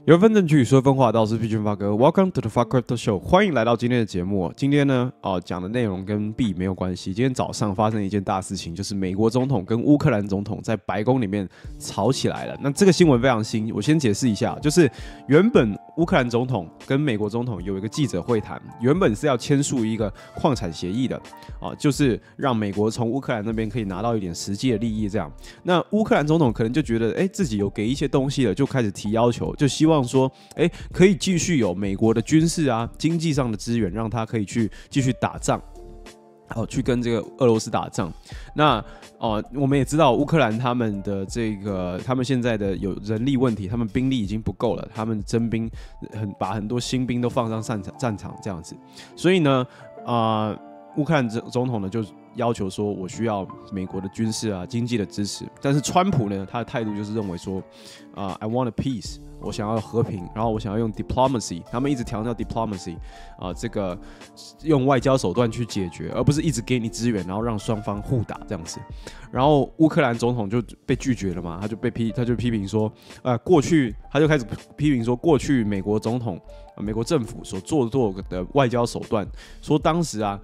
有分证据，说分话，道是必须发哥。Welcome to the Fuck Crypto Show， 欢迎来到今天的节目。今天呢，讲的内容跟币没有关系。今天早上发生一件大事情，就是美国总统跟乌克兰总统在白宫里面吵起来了。那这个新闻非常新，我先解释一下，就是原本乌克兰总统跟美国总统有一个记者会谈，原本是要签署一个矿产协议的，就是让美国从乌克兰那边可以拿到一点实际的利益。这样，那乌克兰总统可能就觉得，自己有给一些东西了，就开始提要求，就希望说，可以继续有美国的军事啊、经济上的资源，让他可以去继续打仗，去跟这个俄罗斯打仗。那我们也知道乌克兰他们的他们现在的有人力问题，他们兵力已经不够了，他们征兵把很多新兵都放上战场这样子。所以呢，乌克兰总统呢就要求说，我需要美国的军事啊、经济的支持。但是川普呢，他的态度就是认为说，I want a peace， 我想要和平，然后我想要用 diplomacy， 他们一直强调 diplomacy， 这个用外交手段去解决，而不是一直给你资源，然后让双方互打这样子。然后乌克兰总统就被拒绝了嘛，他就批评说，过去他就开始批评说，过去美国总统、美国政府所做的外交手段，说当时啊，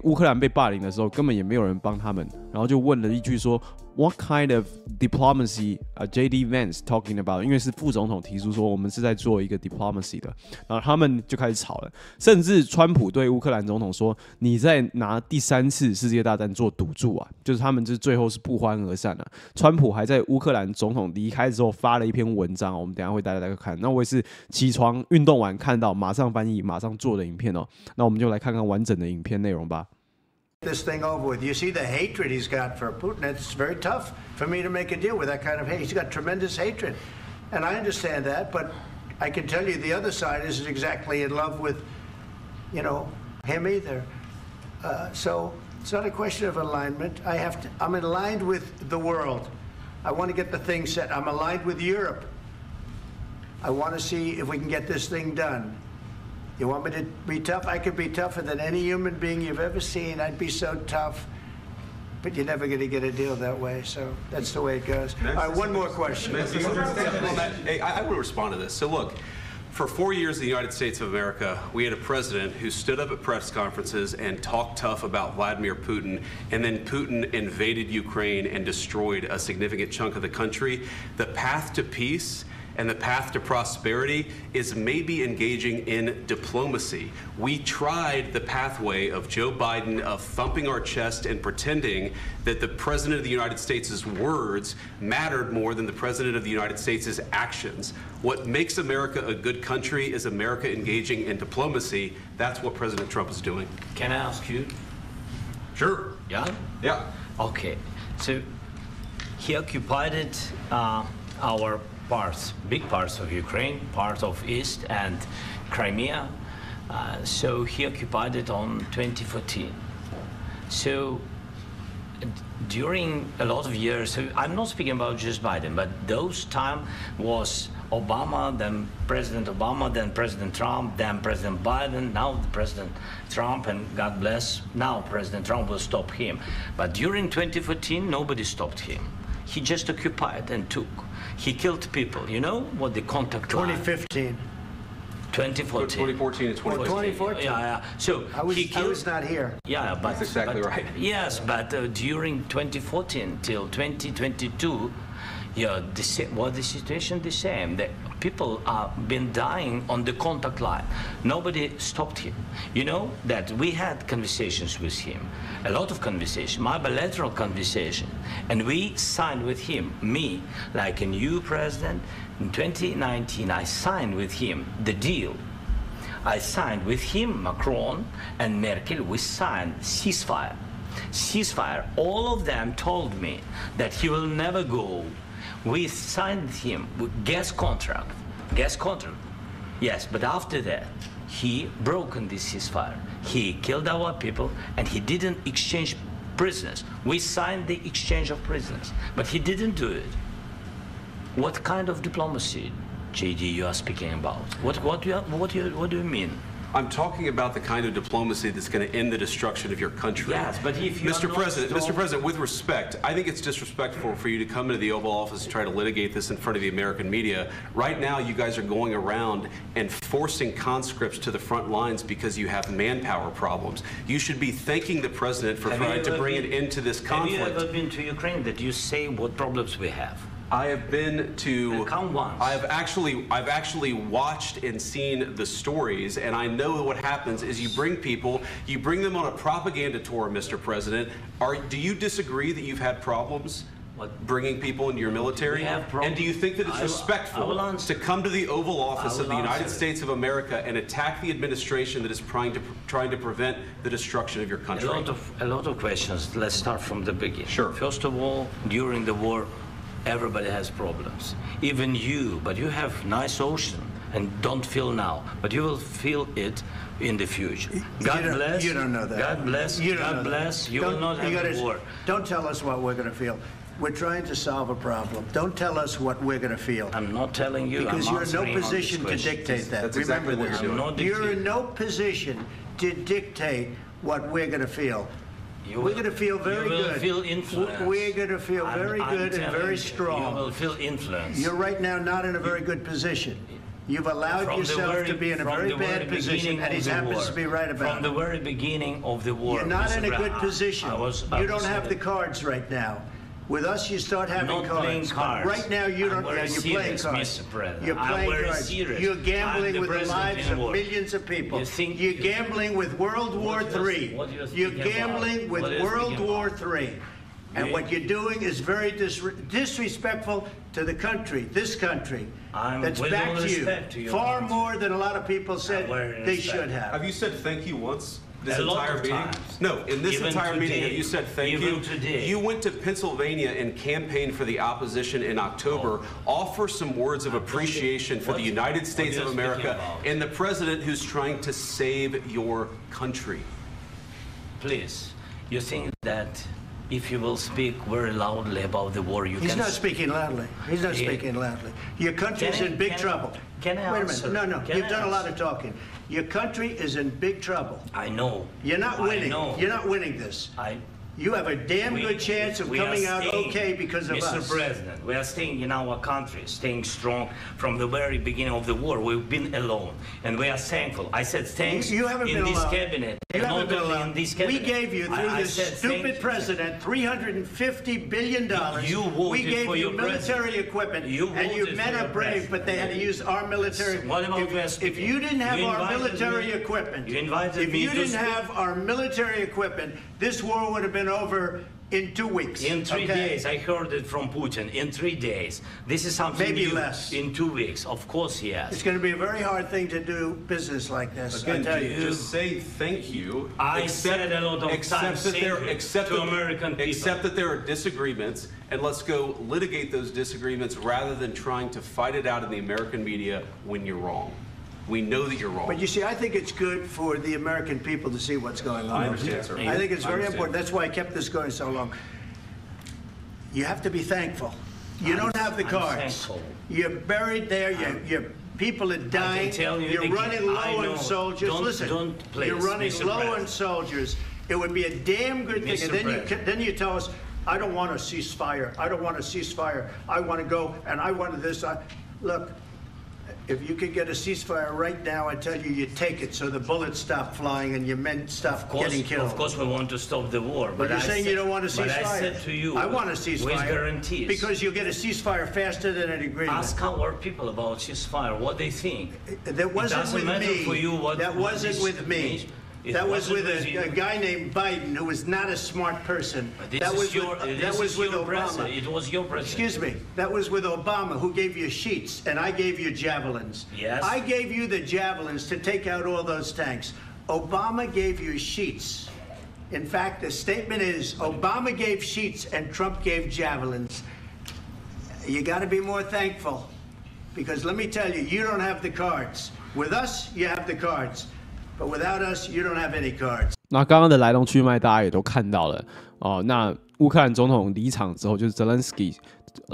乌克兰被霸凌的时候，根本也没有人帮他们，然后就问了一句说 ，What kind of diplomacy J.D. Vance talking about？ 因为是副总统提出说，我们是在做一个 diplomacy 的，然后他们就开始吵了，甚至川普对乌克兰总统说，你在拿第3次世界大战做赌注啊，就是他们就是最后是不欢而散了。川普还在乌克兰总统离开之后发了一篇文章，我们等一下会带大家看。那我也是起床运动完看到，马上翻译，马上做的影片哦。那我们就来看看完整的影片内容吧。This thing over with. You see the hatred he's got for Putin. It's very tough for me to make a deal with that kind of hate. He's got tremendous hatred, and I understand that. But I can tell you, the other side isn't exactly in love with, him either. So it's not a question of alignment. I'm aligned with the world. I want to get the thing set. I'm aligned with Europe. I want to see if we can get this thing done. You want me to be tough? I could be tougher than any human being you've ever seen. I'd be so tough. But you're never going to get a deal that way, so that's the way it goes. All right, one more question. Hey, I will respond to this. So look, for 4 years in the United States of America, we had a president who stood up at press conferences and talked tough about Vladimir Putin, and then Putin invaded Ukraine and destroyed a significant chunk of the country. The path to peace and the path to prosperity is maybe engaging in diplomacy. We tried the pathway of Joe Biden of thumping our chest and pretending that the President of the United States' words mattered more than the President of the United States' actions. What makes America a good country is America engaging in diplomacy. That's what President Trump is doing. Can I ask you? Sure. Yeah? Yeah. Okay. So he occupied our big parts of Ukraine, part of East and Crimea. So he occupied it on 2014. So during a lot of years, so I'm not speaking about just Biden, but those time was Obama, then President Obama, then President Trump, then President Biden, now President Trump, and God bless, now President Trump will stop him. But during 2014, nobody stopped him. He just occupied and took. He killed people. You know what the contact line? 2015. 2014 and 2014. 2014. Yeah. So I was not here. Yeah, but that's exactly right. Yes, but during 2014 till 2022, the situation the same. The people have been dying on the contact line. Nobody stopped him. You know that we had conversations with him, a lot of conversation, my bilateral conversation, and we signed with him, me, like a new president. In 2019, I signed with him the deal. I signed with him, Macron and Merkel, we signed ceasefire. Ceasefire, all of them told me that he will never go. We signed with him with gas contract. Yes, but after that, he broken this ceasefire. He killed our people and he didn't exchange prisoners. We signed the exchange of prisoners, but he didn't do it. What kind of diplomacy, JD, you are speaking about? What do you mean? I'm talking about the kind of diplomacy that's going to end the destruction of your country. Yes, but if you Mr. President, with respect, I think it's disrespectful for you to come into the Oval Office and try to litigate this in front of the American media. Right now, you guys are going around and forcing conscripts to the front lines because you have manpower problems. You should be thanking the president for trying to bring an end to this conflict. Have you ever been to Ukraine that you say what problems we have? I have been to. Come once. I've actually watched and seen the stories, and I know what happens is you bring them on a propaganda tour, Mr. President. Do you disagree that you've had problems bringing people into your military? And do you think that it's respectful to come to the Oval Office of the United States of America and attack the administration that is trying to prevent the destruction of your country? A lot of questions. Let's start from the beginning. Sure. First of all, during the war, everybody has problems, even you, but you have nice ocean and don't feel now, but you will feel it in the future. God bless. You don't know that. God bless. God bless. You will not have war. Don't tell us what we're going to feel. We're trying to solve a problem. Don't tell us what we're going to feel. I'm not telling you. Because you're in no position to dictate that. That's exactly what you're doing. You're in no position to dictate what we're going to feel. We're going to feel very good. You will feel influence. We're going to feel very good and very strong. You will feel influence. You're right now not in a very good position. You've allowed yourself to be in a very bad position, and he happens to be right about it. From the very beginning of the war. You're not in a good position. You don't have the cards right now. With us, you start having cards. Not playing cards. Right now, you don't. You're playing cards. Mr. President. You're playing cards. Serious. You're gambling with the lives of millions of people. You're gambling with World War III. You're gambling with World War III. And what you're doing is very disrespectful to the country, this country, that's backed you far more than a lot of people said they should have. Have you said thank you once? This a entire meeting? No, in this entire meeting, have you said thank you? Today. You went to Pennsylvania and campaigned for the opposition in October. Offer some words of appreciation for the United States of America and the president who's trying to save your country. Please, you think that if you will speak very loudly about the war, He's not speaking loudly. He's not speaking loudly. Your country's in big trouble. Can I Wait a answer? minute. No. You've done a lot of talking. Your country is in big trouble. I know. You're not winning. You're not winning this. You have a damn good chance of coming out okay because of us. Mr. President, we are staying in our country, staying strong from the very beginning of the war. We've been alone, and we are thankful. I said thanks you haven't in been this alone. cabinet. You haven't been only alone. in this cabinet. We gave you, through this stupid president, $350 billion. You voted we gave for you your military equipment, and your men are brave, but they had to use our military. What about if you didn't have our military equipment, if you didn't have our military equipment, this war would have been over in 2 weeks. In 3 days, I heard it from Putin. In 3 days. This is something maybe new. Less. In 2 weeks, of course, yes. It's going to be a very hard thing to do business like this. Again, I tell you. just say thank you. I said a lot of times to American people. Except that there are disagreements, and let's go litigate those disagreements rather than trying to fight it out in the American media when you're wrong. We know that you're wrong. But you see, I think it's good for the American people to see what's going on. I understand, sir. I think it's very important. That's why I kept this going so long. You have to be thankful. You don't have the cards. You're buried there. Your people are dying. You're running low on soldiers. Listen, you're running low on soldiers. It would be a damn good thing. And then you tell us, I don't want a ceasefire. I don't want a ceasefire. I want to go, and I want this. Look. If you could get a ceasefire right now, I tell you, you take it so the bullets stop flying and your men stop getting killed. Of course, we want to stop the war. But you're saying you don't want a ceasefire. But I said to you, I want a ceasefire. With guarantees. Because you'll get a ceasefire faster than an agreement. Ask our people about ceasefire, what they think. That wasn't with me. For you what that wasn't with me. That was with a guy named Biden, who was not a smart person. That was with Obama. It was your president. Excuse me. That was with Obama, who gave you sheets, and I gave you javelins. Yes. I gave you the javelins to take out all those tanks. Obama gave you sheets. In fact, the statement is Obama gave sheets and Trump gave javelins. You got to be more thankful, because let me tell you, you don't have the cards. With us, you have the cards. But without us, you don't have any cards. 那刚刚的来龙去脉大家也都看到了哦。那乌克兰总统离场之后，就是泽连斯基，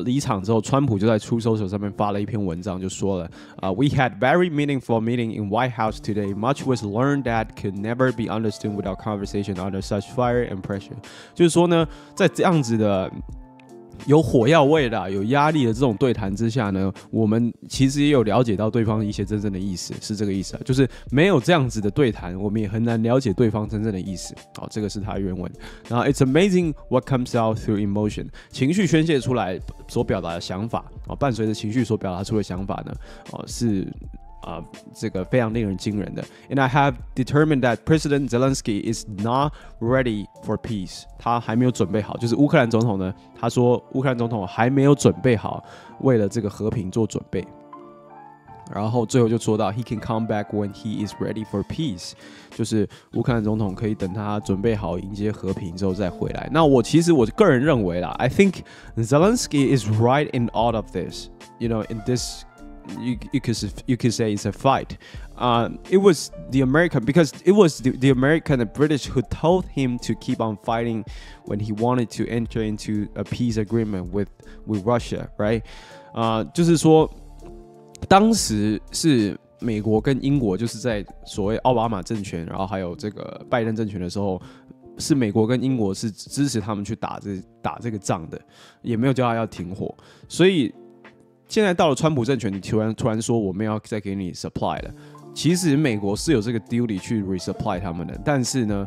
离场之后，川普就在出手手上面发了一篇文章，就说了We had very meaningful meeting in White House today. Much was learned that could never be understood without conversation under such fire and pressure. 就是说呢，在这样子的有火药味的、有压力的这种对谈之下呢，我们其实也有了解到对方一些真正的意思，是这个意思啊，就是没有这样子的对谈，我们也很难了解对方真正的意思。好，这个是他的原文。然后 It's amazing what comes out through emotion， 情绪宣泄出来所表达的想法，伴随着情绪所表达出的想法呢，是。这个非常令人惊人的。And I have determined that President Zelensky is not ready for peace. 他还没有准备好，就是乌克兰总统呢，他说乌克兰总统还没有准备好为了这个和平做准备。然后最后就说到 He can come back when he is ready for peace， 就是乌克兰总统可以等他准备好迎接和平之后再回来。那其实我个人认为啦 I think Zelensky is right in all of this. You know, in this.You could say it's a fight. It was the American because it was the American and British who told him to keep on fighting when he wanted to enter into a peace agreement with Russia, right? 就是说，当时是美国跟英国就是在所谓奥巴马政权，然后还有这个拜登政权的时候。是美国跟英国是支持他们去打这个仗的，也没有叫他要停火，所以。现在到了川普政权，你突然说我们要再给你 supply 了，其实美国是有这个 duty 去 resupply 他们的，但是呢，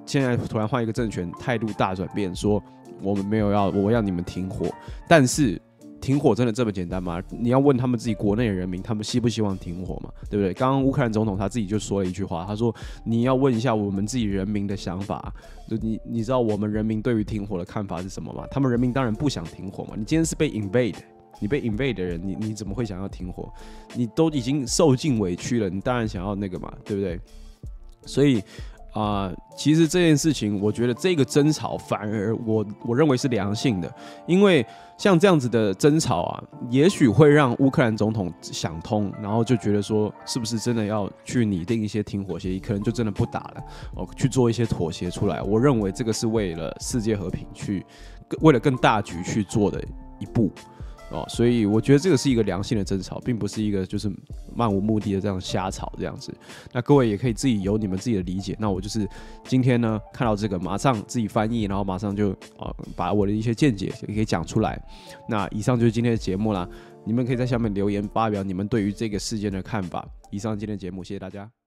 现在突然换一个政权，态度大转变，说我们没有我要你们停火，但是停火真的这么简单吗？你要问他们自己国内的人民，他们希不希望停火嘛？对不对？刚刚乌克兰总统他自己就说了一句话，他说你要问一下我们自己人民的想法，就你知道我们人民对于停火的看法是什么吗？他们人民当然不想停火嘛，你今天是被 invade。你被 invade 的人，你怎么会想要停火？你都已经受尽委屈了，你当然想要那个嘛，对不对？所以其实这件事情，我觉得这个争吵反而我认为是良性的，因为像这样子的争吵啊，也许会让乌克兰总统想通，然后就觉得说，是不是真的要去拟定一些停火协议，可能就真的不打了，去做一些妥协出来。我认为这个是为了世界和平为了更大局去做的一步。所以我觉得这个是一个良性的争吵，并不是一个就是漫无目的的这样瞎吵这样子。那各位也可以自己有你们自己的理解。那我就是今天呢看到这个，马上自己翻译，然后马上就把我的一些见解也可以讲出来。那以上就是今天的节目啦，你们可以在下面留言发表你们对于这个事件的看法。以上今天的节目，谢谢大家。